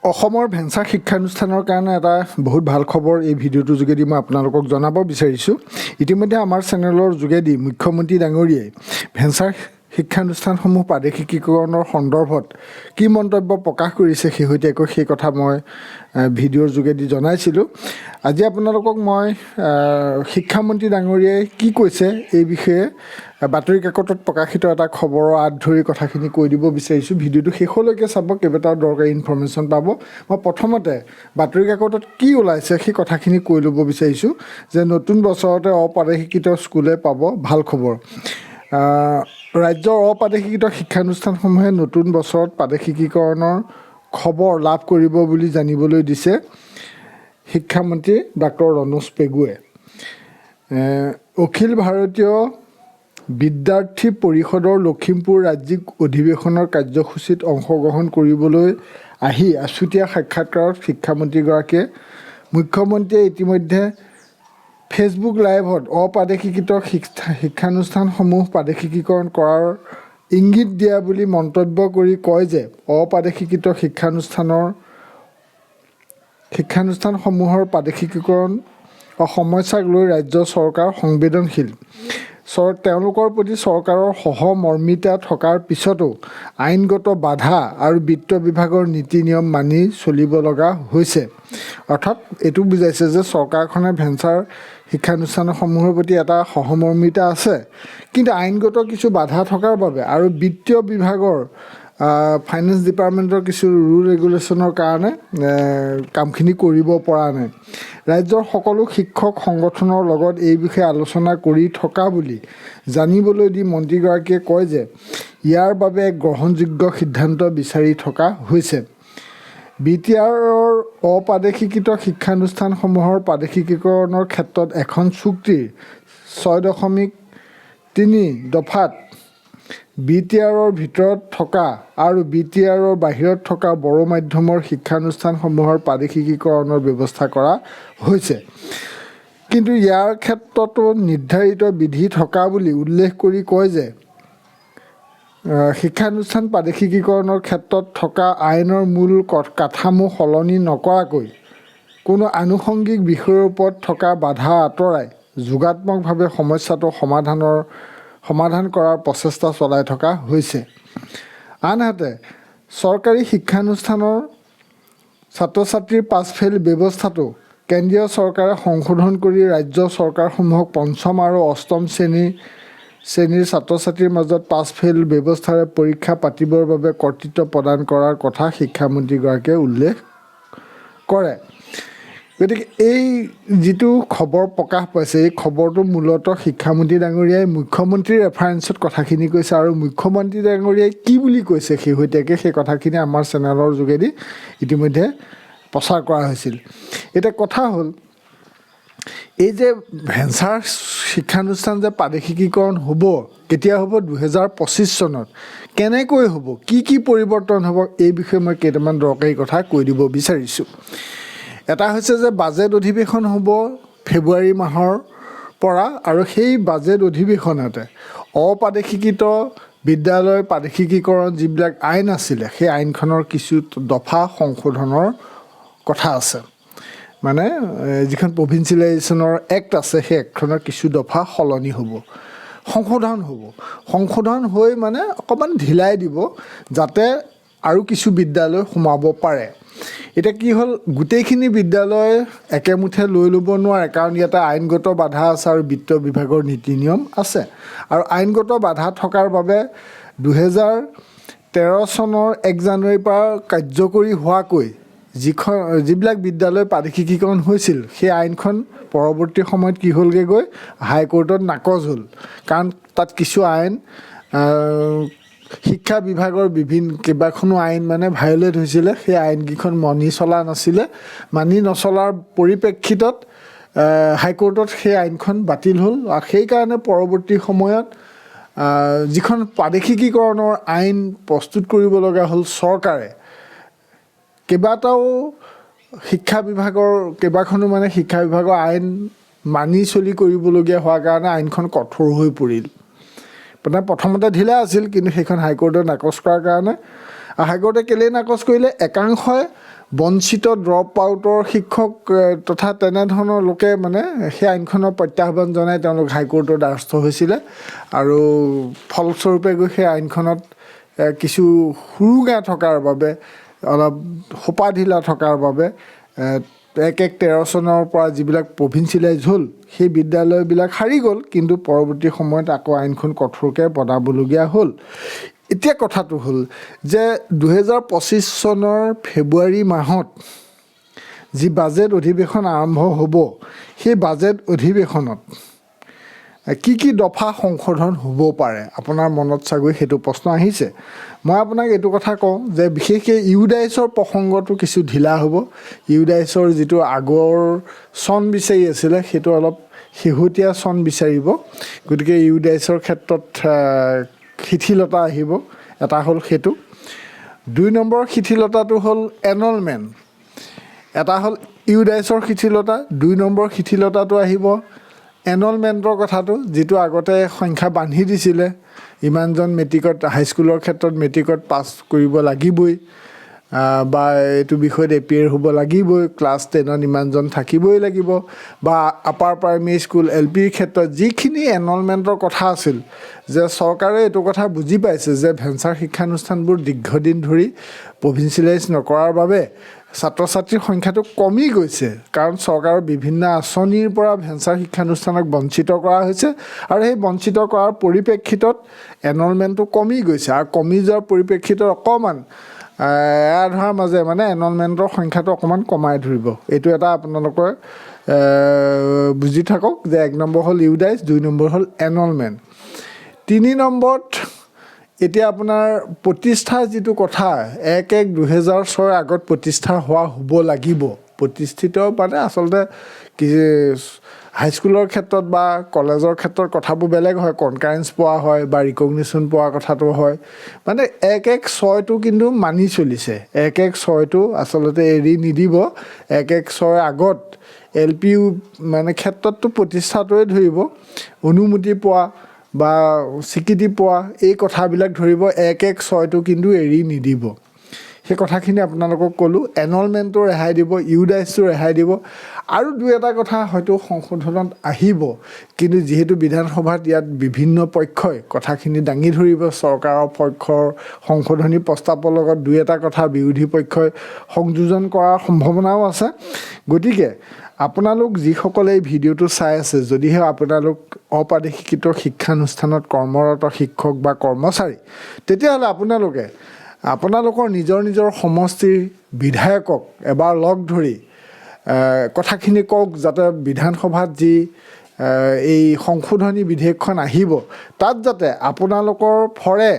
অসমৰ ভেঞ্চাৰ শিক্ষানুষ্ঠানৰ কাৰণে এটা বহুত ভাল খবৰ এই ভিডিঅ'টোৰ যোগেদি মই আপোনালোকক জনাব বিচাৰিছোঁ। ইতিমধ্যে আমাৰ চেনেলৰ যোগেদি মুখ্যমন্ত্ৰী ডাঙৰীয়াই ভেঞ্চাৰ শিক্ষানুষ্ঠানসমূহ প্ৰাদেশিকীকৰণৰ সন্দৰ্ভত কি মন্তব্য প্ৰকাশ কৰিছে শেহতীয়াকৈ সেই কথা মই ভিডিঅ'ৰ যোগেদি জনাইছিলোঁ। আজি আপোনালোকক মই শিক্ষামন্ত্ৰী ডাঙৰীয়াই কি কৈছে এই বিষয়ে বাতৰি কাকতত প্ৰকাশিত এটা খবৰৰ আঁত ধৰি কথাখিনি কৈ দিব বিচাৰিছোঁ। ভিডিঅ'টো শেষলৈকে চাব, কেইবাটাও দৰকাৰী ইনফৰ্মেশ্যন পাব। মই প্ৰথমতে বাতৰি কাকতত কি ওলাইছে সেই কথাখিনি কৈ ল'ব বিচাৰিছোঁ যে নতুন বছৰতে অপ্ৰাদেশিকৃত স্কুলে পাব ভাল খবৰ। ৰাজ্যৰ অপ্ৰাদেশিকৃত শিক্ষানুষ্ঠানসমূহে নতুন বছৰত প্ৰাদেশিকীকৰণৰ খবৰ লাভ কৰিব বুলি জানিবলৈ দিছে শিক্ষামন্ত্ৰী ডক্টৰ ৰণোজ পেগুৱে। অখিল ভাৰতীয় বিদ্যাৰ্থী পৰিষদৰ লখিমপুৰ ৰাজ্যিক অধিৱেশনৰ কাৰ্যসূচীত অংশগ্ৰহণ কৰিবলৈ আহি আছুতীয়া সাক্ষাৎকাৰত শিক্ষামন্ত্ৰীগৰাকীয়ে মুখ্যমন্ত্ৰীয়ে ইতিমধ্যে ফেচবুক লাইভত অপ্ৰাদেশিকৃত শিক্ষানুষ্ঠানসমূহ প্ৰাদেশিকীকৰণ কৰাৰ ইংগিত দিয়া বুলি মন্তব্য কৰি কয় যে অপ্ৰাদেশিকৃত শিক্ষানুষ্ঠানসমূহৰ প্ৰাদেশিকীকৰণ সমস্যাক লৈ ৰাজ্য চৰকাৰ সংবেদনশীল। তেওঁলোকৰ প্ৰতি চৰকাৰৰ সহমৰ্মিতা থকাৰ পিছতো আইনগত বাধা আৰু বিত্ত বিভাগৰ নীতি নিয়ম মানি চলিব লগা হৈছে। অৰ্থাৎ এইটো বুজাইছে যে চৰকাৰখনে ভেঞ্চাৰ শিক্ষানুষ্ঠানসমূহৰ প্ৰতি এটা সহমৰ্মিতা আছে, কিন্তু আইনগত কিছু বাধা থকাৰ বাবে আৰু বিত্তীয় বিভাগৰ ফাইনেন্স ডিপাৰ্টমেণ্টৰ কিছু ৰুল ৰেগুলেশ্যনৰ কাৰণে কামখিনি কৰিব পৰা নাই। ৰাজ্যৰ সকলো শিক্ষক সংগঠনৰ লগত এই বিষয়ে আলোচনা কৰি থকা বুলি জানিবলৈ দি মন্ত্ৰীগৰাকীয়ে কয় যে ইয়াৰ বাবে এক গ্ৰহণযোগ্য সিদ্ধান্ত বিচাৰি থকা হৈছে। BTRৰ অপ্ৰাদেশিকৃত শিক্ষানুষ্ঠানসমূহৰ প্ৰাদেশিকীকৰণৰ ক্ষেত্ৰত এখন চুক্তিৰ 6.3 দফাত BTRৰ ভিতৰত থকা আৰু BTRৰ বাহিৰত থকা বড়ো মাধ্যমৰ শিক্ষানুষ্ঠানসমূহৰ প্ৰাদেশিকীকৰণৰ ব্যৱস্থা কৰা হৈছে, কিন্তু ইয়াৰ ক্ষেত্ৰতো নিৰ্ধাৰিত বিধি থকা বুলি উল্লেখ কৰি কয় যে শিক্ষানুষ্ঠান প্ৰাদেশিকীকৰণৰ ক্ষেত্ৰত থকা আইনৰ মূল কাঠামো সলনি নকৰাকৈ কোনো আনুষংগিক বিষয়ৰ ওপৰত থকা বাধা আঁতৰাই যোগাত্মকভাৱে সমস্যাটো সমাধান কৰাৰ প্ৰচেষ্টা চলাই থকা হৈছে। আনহাতে চৰকাৰী শিক্ষানুষ্ঠানৰ ছাত্ৰ ছাত্ৰীৰ পাছ ফেইল ব্যৱস্থাটো কেন্দ্ৰীয় চৰকাৰে সংশোধন কৰি ৰাজ্য চৰকাৰসমূহক পঞ্চম আৰু অষ্টম শ্ৰেণীৰ ছাত্ৰ ছাত্ৰীৰ মাজত পাছ ফেইল ব্যৱস্থাৰে পৰীক্ষা পাতিবৰ বাবে কৰ্তৃত্ব প্ৰদান কৰাৰ কথা শিক্ষামন্ত্ৰীগৰাকীয়ে উল্লেখ কৰে। গতিকে এই যিটো খবৰ প্ৰকাশ পাইছে, এই খবৰটো মূলতঃ শিক্ষামন্ত্ৰী ডাঙৰীয়াই মুখ্যমন্ত্ৰীৰ ৰেফাৰেঞ্চত কথাখিনি কৈছে, আৰু মুখ্যমন্ত্ৰী ডাঙৰীয়াই কি বুলি কৈছে শেহতীয়াকৈ সেই কথাখিনি আমাৰ চেনেলৰ যোগেদি ইতিমধ্যে প্ৰচাৰ কৰা হৈছিল। এতিয়া কথা হ'ল, এই যে ভেঞ্চাৰ শিক্ষানুষ্ঠান যে প্ৰাদেশিকীকৰণ হ'ব, কেতিয়া হ'ব? 2025 চনত। কেনেকৈ হ'ব, কি পৰিৱৰ্তন হ'ব, এই বিষয়ে মই কেইটামান দৰকাৰী কথা কৈ দিব বিচাৰিছোঁ। এটা হৈছে যে বাজেট অধিৱেশন হ'ব ফেব্ৰুৱাৰী মাহৰ পৰা, আৰু সেই বাজেট অধিৱেশনতে অপ্ৰাদেশিকৃত বিদ্যালয় প্ৰাদেশিকীকৰণ যিবিলাক আইন আছিলে সেই আইনখনৰ কিছু দফা সংশোধনৰ কথা আছে। মানে যিখন প্ৰভিন্সিয়েলাইজেশ্যনৰ এক্ট আছে সেই এক্টখনৰ কিছু দফা সলনি হ'ব, সংশোধন হৈ মানে অকণমান ঢিলাই দিব যাতে আৰু কিছু বিদ্যালয় সোমাব পাৰে। এতিয়া কি হ'ল, গোটেইখিনি বিদ্যালয় একেমুঠে লৈ ল'ব নোৱাৰে, কাৰণ ইয়াতে আইনগত বাধা আছে আৰু বিত্ত বিভাগৰ নীতি নিয়ম আছে। আৰু আইনগত বাধা থকাৰ বাবে 2013 চনৰ 1 জানুৱাৰীৰ পৰা কাৰ্যকৰী হোৱাকৈ যিবিলাক বিদ্যালয় প্ৰাদেশিকীকৰণ হৈছিল সেই আইনখন পৰৱৰ্তী সময়ত কি হ'লগৈ, গৈ হাইকোৰ্টত নাকচ হ'ল। কাৰণ তাত কিছু আইন শিক্ষা বিভাগৰ কেইবাখনো আইন মানে ভায়লেট হৈছিলে, সেই আইনকেইখন মানি নচলাৰ পৰিপ্ৰেক্ষিতত হাইকোৰ্টত সেই আইনখন বাতিল হ'ল। আৰু সেইকাৰণে পৰৱৰ্তী সময়ত যিখন প্ৰাদেশিকীকৰণৰ আইন প্ৰস্তুত কৰিব লগা হ'ল চৰকাৰে, কেইবাখনো মানে শিক্ষা বিভাগৰ আইন মানি চলি কৰিবলগীয়া হোৱাৰ কাৰণে আইনখন কঠোৰ হৈ পৰিল। মানে প্ৰথমতে ঢিলা আছিল, কিন্তু সেইখন হাইকোৰ্টে নাকচ কৰাৰ কাৰণে, হাইকোৰ্টে কেলেই নাকচ কৰিলে, একাংশই বঞ্চিত ড্ৰপ আউটৰ শিক্ষক তথা তেনেধৰণৰ লোকে মানে সেই আইনখনৰ প্ৰত্যাহ্বান জনাই তেওঁলোক হাইকোৰ্টৰ দ্বাৰস্থ হৈছিলে আৰু ফলস্বৰূপে গৈ সেই আইনখনত কিছু সুৰুঙা থকাৰ বাবে অলপ সোপা ঢিলা থকাৰ বাবে ১-১-১৩ চনৰ পৰা যিবিলাক প্ৰভিঞ্চিয়েলাইজ হ'ল সেই বিদ্যালয়বিলাক সাৰি গ'ল, কিন্তু পৰৱৰ্তী সময়ত আকৌ আইনখন কঠোৰকৈ বনাবলগীয়া হ'ল। এতিয়া কথাটো হ'ল যে ২০২৫ চনৰ ফেব্ৰুৱাৰী মাহত যি বাজেট অধিৱেশন আৰম্ভ হ'ব, সেই বাজেট অধিৱেশনত কি কি দফা সংশোধন হ'ব পাৰে? আপোনাৰ মনত চাগৈ সেইটো প্ৰশ্ন আহিছে। মই আপোনাক এইটো কথা কওঁ যে বিশেষকৈ ইউডাইচৰ প্ৰসংগটো কিছু ঢিলা হ'ব। ইউডাইচৰ যিটো আগৰ চন বিচাৰি আছিলে সেইটো অলপ শেহতীয়া চন বিচাৰিব, গতিকে ইউডাইচৰ ক্ষেত্ৰত শিথিলতা আহিব। এটা হ'ল সেইটো। ২ নম্বৰ শিথিলতাটো হ'ল এনৰলমেণ্ট। এটা হ'ল ইউডাইচৰ শিথিলতা, ২ নম্বৰ শিথিলতাটো আহিব এনৰলমেণ্টৰ কথাটো, যিটো আগতে সংখ্যা বান্ধি দিছিলে, ইমানজন মেট্ৰিকত হাইস্কুলৰ ক্ষেত্ৰত মেট্ৰিকত পাছ কৰিব লাগিবই বা এইটো বিষয়ত এপিয়াৰ হ'ব লাগিবই, ক্লাছ 10ত ইমানজন থাকিবই লাগিব, বা আপাৰ প্ৰাইমেৰী স্কুল LPৰ ক্ষেত্ৰত যিখিনি এনৰলমেণ্টৰ কথা আছিল, যে চৰকাৰে এইটো কথা বুজি পাইছে যে ভেঞ্চাৰ শিক্ষানুষ্ঠানবোৰ দীৰ্ঘদিন ধৰি প্ৰভিঞ্চিয়েলাইজ নকৰাৰ বাবে ছাত্ৰ ছাত্ৰীৰ সংখ্যাটো কমি গৈছে, কাৰণ চৰকাৰৰ বিভিন্ন আঁচনিৰ পৰা ভেঞ্চাৰ শিক্ষানুষ্ঠানক বঞ্চিত কৰা হৈছে আৰু সেই বঞ্চিত কৰাৰ পৰিপ্ৰেক্ষিতত এনৰলমেণ্টটো কমি গৈছে। আৰু কমি যোৱাৰ পৰিপ্ৰেক্ষিতত অকণমান এৰা ধৰাৰ মাজে মানে এনৰলমেণ্টৰ সংখ্যাটো অকণমান কমাই ধৰিব। এইটো এটা আপোনালোকে বুজি থাকক যে ১ নম্বৰ হ'ল ইউডাইচ, ২ নম্বৰ হ'ল এনৰলমেণ্ট। ৩ নম্বৰত এতিয়া আপোনাৰ প্ৰতিষ্ঠাৰ যিটো কথা ১-১-২০০৬ আগত প্ৰতিষ্ঠা হ'ব লাগিব। প্ৰতিষ্ঠিত মানে আচলতে কি হাইস্কুলৰ ক্ষেত্ৰত বা কলেজৰ ক্ষেত্ৰত কথাবোৰ বেলেগ হয়, কনকাৰেঞ্চ পোৱা হয় বা ৰিকগনিশ্যন পোৱা কথাটো হয়। মানে ১-১-৬টো কিন্তু মানি চলিছে। ১-১-৬টো আচলতে এৰি নিদিব। ১-১-৬ আগত LPU মানে ক্ষেত্ৰততো প্ৰতিষ্ঠাটোৱে ধৰিব, অনুমতি পোৱা বা স্বীকৃতি পোৱা এই কথাবিলাক ধৰিব। ১-১-৬টো কিন্তু এৰি নিদিব। সেই কথাখিনি আপোনালোকক ক'লোঁ। এনৰলমেণ্টটো ৰেহাই দিব, ইউডাইচটো ৰেহাই দিব। আৰু ২-এটা কথা হয়তো সংশোধনত আহিব, কিন্তু যিহেতু বিধানসভাত ইয়াত বিভিন্ন পক্ষই কথাখিনি দাঙি ধৰিব, চৰকাৰৰ পক্ষৰ সংশোধনী প্ৰস্তাৱৰ লগত ২-এটা কথা বিৰোধী পক্ষই সংযোজন কৰাৰ সম্ভাৱনাও আছে। গতিকে আপোনালোক যিসকলে এই ভিডিঅ'টো চাই আছে, যদিহে আপোনালোক অপ্ৰাদেশিকৃত শিক্ষানুষ্ঠানত কৰ্মৰত শিক্ষক বা কৰ্মচাৰী, তেতিয়াহ'লে আপোনালোকৰ নিজৰ নিজৰ সমষ্টিৰ বিধায়কক এবাৰ লগ ধৰি কথাখিনি কওক, যাতে বিধানসভাত যি এই সংশোধনী বিধেয়কখন আহিব, তাত যাতে আপোনালোকৰ ফৰে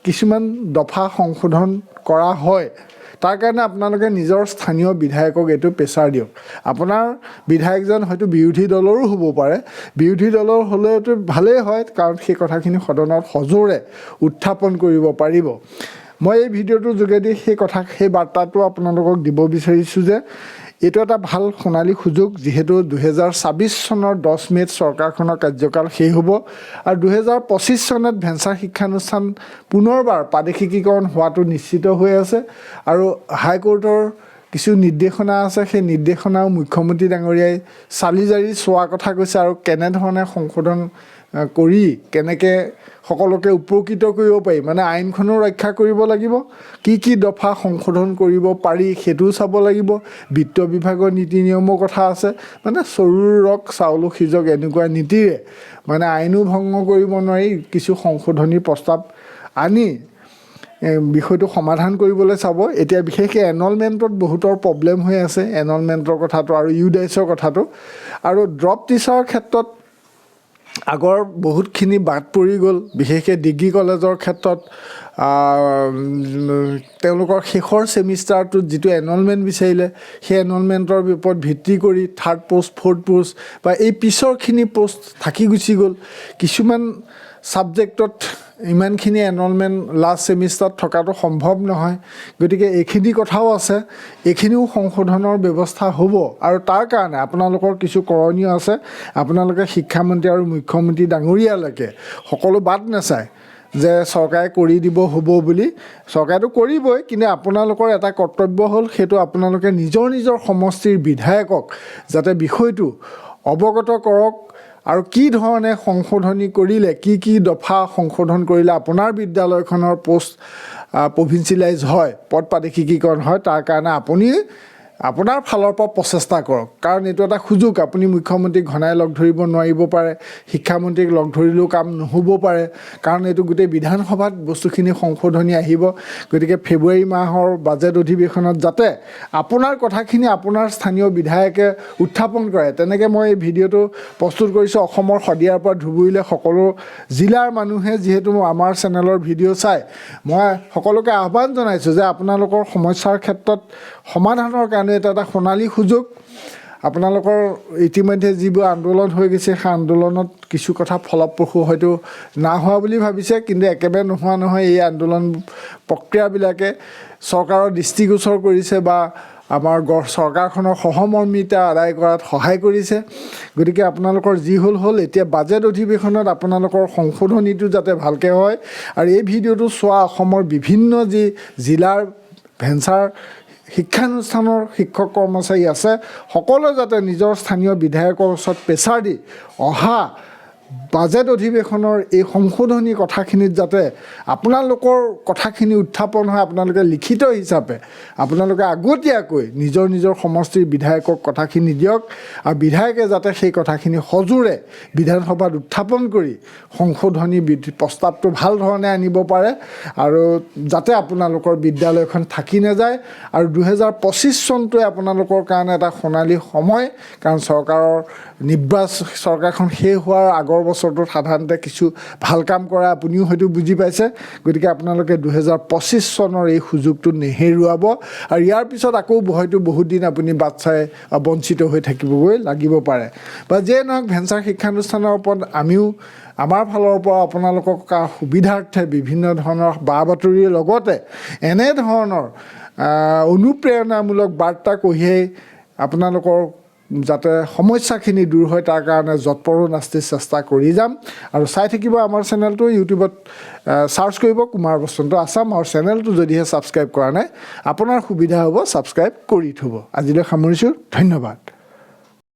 কিছুমান দফা সংশোধন কৰা হয়। তাৰ কাৰণে আপোনালোকে নিজৰ স্থানীয় বিধায়কক এইটো প্ৰেছাৰ দিয়ক। আপোনাৰ বিধায়কজন হয়তো বিৰোধী দলৰো হ'ব পাৰে, বিৰোধী দলৰ হ'লেওতো ভালেই হয়, কাৰণ সেই কথাখিনি সদনত সজোৰে উত্থাপন কৰিব পাৰিব। মই এই ভিডিঅ'টোৰ যোগেদি সেই বাৰ্তাটো আপোনালোকক দিব বিচাৰিছোঁ যে এইটো এটা ভাল সোণালী সুযোগ, যিহেতু ২০২৬ চনৰ ১০ মে'ত চৰকাৰখনৰ কাৰ্যকাল শেষ হ'ব আৰু ২০২৫ চনত ভেঞ্চাৰ শিক্ষানুষ্ঠান পুনৰবাৰ প্ৰাদেশিকীকৰণ হোৱাটো নিশ্চিত হৈ আছে। আৰু হাইকোৰ্টৰ কিছু নিৰ্দেশনা আছে, সেই নিৰ্দেশনাও মুখ্যমন্ত্ৰী ডাঙৰীয়াই চালি জাৰি চোৱাৰ কথা কৈছে আৰু কেনেধৰণে সংশোধন কৰি কেনেকৈ সকলোকে উপকৃত কৰিব পাৰি, মানে আইনখনো ৰক্ষা কৰিব লাগিব, কি কি দফা সংশোধন কৰিব পাৰি সেইটোও চাব লাগিব। বিত্ত বিভাগৰ নীতি নিয়মৰ কথা আছে, মানে চৰুৰ ৰস চাউলো সিজক এনেকুৱা নীতিৰে মানে আইনো ভংগ কৰিব নোৱাৰি, কিছু সংশোধনী প্ৰস্তাৱ আনি বিষয়টো সমাধান কৰিবলৈ চাব। এতিয়া বিশেষকৈ এনৰলমেণ্টত বহুতৰ প্ৰব্লেম হৈ আছে, এনৰলমেণ্টৰ কথাটো আৰু ইউডাইচৰ কথাটো। আৰু ড্ৰপ টিচাৰৰ ক্ষেত্ৰত আগৰ বহুতখিনি বাদ পৰি গ'ল, বিশেষকৈ ডিগ্ৰী কলেজৰ ক্ষেত্ৰত তেওঁলোকৰ শেষৰ ছেমিষ্টাৰটোত যিটো এনৰলমেণ্ট বিচাৰিলে, সেই এনৰলমেণ্টৰ ওপৰত ভিত্তি কৰি 3rd পোষ্ট 4th পোষ্ট বা এই পিছৰখিনি পোষ্ট থাকি গুচি গ'ল। কিছুমান ছাবজেক্টত ইমানখিনি এনৰলমেণ্ট লাষ্ট ছেমিষ্টাৰত থকাটো সম্ভৱ নহয়। গতিকে এইখিনি কথাও আছে, এইখিনিও সংশোধনৰ ব্যৱস্থা হ'ব। আৰু তাৰ কাৰণে আপোনালোকৰ কিছু কৰণীয় আছে। আপোনালোকে শিক্ষামন্ত্ৰী আৰু মুখ্যমন্ত্ৰী ডাঙৰীয়ালৈকে সকলো বাদ নাচায়, যে চৰকাৰে কৰি দিব হ'ব বুলি চৰকাৰেতো কৰিবই কিন্তু আপোনালোকৰ এটা কৰ্তব্য হ'ল সেইটো আপোনালোকে নিজৰ সমষ্টিৰ বিধায়কক যাতে বিষয়টো অৱগত কৰক আৰু কি ধৰণে সংশোধনী কৰিলে কি দফা সংশোধন কৰিলে আপোনাৰ বিদ্যালয়খনৰ পোষ্ট প্ৰভিঞ্চিয়েলাইজ হয় পদ প্ৰাদেশিকীকৰণ হয় তাৰ কাৰণে আপুনি আপোনাৰ ফালৰ পৰা প্ৰচেষ্টা কৰক কাৰণ এইটো এটা সুযোগ আপুনি মুখ্যমন্ত্ৰীক ঘনাই লগ ধৰিব নোৱাৰিব পাৰে শিক্ষামন্ত্ৰীক লগ ধৰিলেও কাম নহ'ব পাৰে কাৰণ এইটো গোটেই বিধানসভাত বস্তুখিনি সংশোধনী আহিব গতিকে ফেব্ৰুৱাৰী মাহৰ বাজেট অধিৱেশনত যাতে আপোনাৰ কথাখিনি আপোনাৰ স্থানীয় বিধায়কে উত্থাপন কৰে তেনেকৈ মই এই ভিডিঅ'টো প্ৰস্তুত কৰিছোঁ অসমৰ শদিয়াৰ পৰা ধুবুৰীলৈ সকলো জিলাৰ মানুহে যিহেতু আমাৰ চেনেলৰ ভিডিঅ' চাই মই সকলোকে আহ্বান জনাইছোঁ যে আপোনালোকৰ সমস্যাৰ ক্ষেত্ৰত সমাধানৰ কাৰণে এটা সোণালী সুযোগ আপোনালোকৰ ইতিমধ্যে যিবোৰ আন্দোলন হৈ গৈছে সেই আন্দোলনত কিছু কথা ফলপ্ৰসূ হয়তো নাহোৱা বুলি ভাবিছে কিন্তু একেবাৰে নোহোৱা নহয় এই আন্দোলন প্ৰক্ৰিয়াবিলাকে চৰকাৰৰ দৃষ্টিগোচৰ কৰিছে বা আমাৰ চৰকাৰখনৰ সহমৰ্মিতা আদায় কৰাত সহায় কৰিছে গতিকে আপোনালোকৰ যি হ'ল এতিয়া বাজেট অধিৱেশনত আপোনালোকৰ সংশোধনীটো যাতে ভালকৈ হয় আৰু এই ভিডিঅ'টো চোৱা অসমৰ বিভিন্ন যি জিলাৰ ভেঞ্চাৰ শিক্ষানুষ্ঠানৰ শিক্ষক কৰ্মচাৰী আছে সকলোৱে যাতে নিজৰ স্থানীয় বিধায়কৰ ওচৰত প্ৰেছাৰ দি অহা বাজেট অধিৱেশনৰ এই সংশোধনী কথাখিনিত যাতে আপোনালোকৰ কথাখিনি উত্থাপন হয় আপোনালোকে লিখিত হিচাপে আপোনালোকে আগতীয়াকৈ নিজৰ সমষ্টিৰ বিধায়কক কথাখিনি দিয়ক আৰু বিধায়কে যাতে সেই কথাখিনি সজোৰে বিধানসভাত উত্থাপন কৰি সংশোধনী প্ৰস্তাৱটো ভাল ধৰণে আনিব পাৰে আৰু যাতে আপোনালোকৰ বিদ্যালয়খন থাকি নাযায় আৰু 2025 চনটোৱে আপোনালোকৰ কাৰণে এটা সোণালী সময় কাৰণ চৰকাৰখন শেষ হোৱাৰ আগৰ বছৰটোত সাধাৰণতে কিছু ভাল কাম কৰা আপুনিও হয়তো বুজি পাইছে গতিকে আপোনালোকে 2025 চনৰ এই সুযোগটো নেহেৰুৱাব আৰু ইয়াৰ পিছত আকৌ হয়তো বহুত দিন আপুনি বাট চাই বঞ্চিত হৈ থাকিবগৈ লাগিব পাৰে বা যিয়ে নহওক ভেঞ্চাৰ শিক্ষানুষ্ঠানৰ ওপৰত আমিও আমাৰ ফালৰ পৰা আপোনালোকক সুবিধাৰ্থে বিভিন্ন ধৰণৰ বা বাতৰিৰ লগতে এনেধৰণৰ অনুপ্ৰেৰণামূলক বাৰ্তা কঢ়িয়াই আপোনালোকৰ যাতে সমস্যাখিনি দূৰ হয় তাৰ কাৰণে যৎপৰোনাস্তি চেষ্টা কৰি যাম আৰু চাই থাকিব আমাৰ চেনেলটো ইউটিউবত চাৰ্চ কৰিব কুমাৰ বসন্ত আছাম আৰু চেনেলটো যদিহে ছাবস্ক্ৰাইব কৰা নাই আপোনাৰ সুবিধা হ'ব ছাবস্ক্ৰাইব কৰি থ'ব আজিলৈ সামৰিছোঁ ধন্যবাদ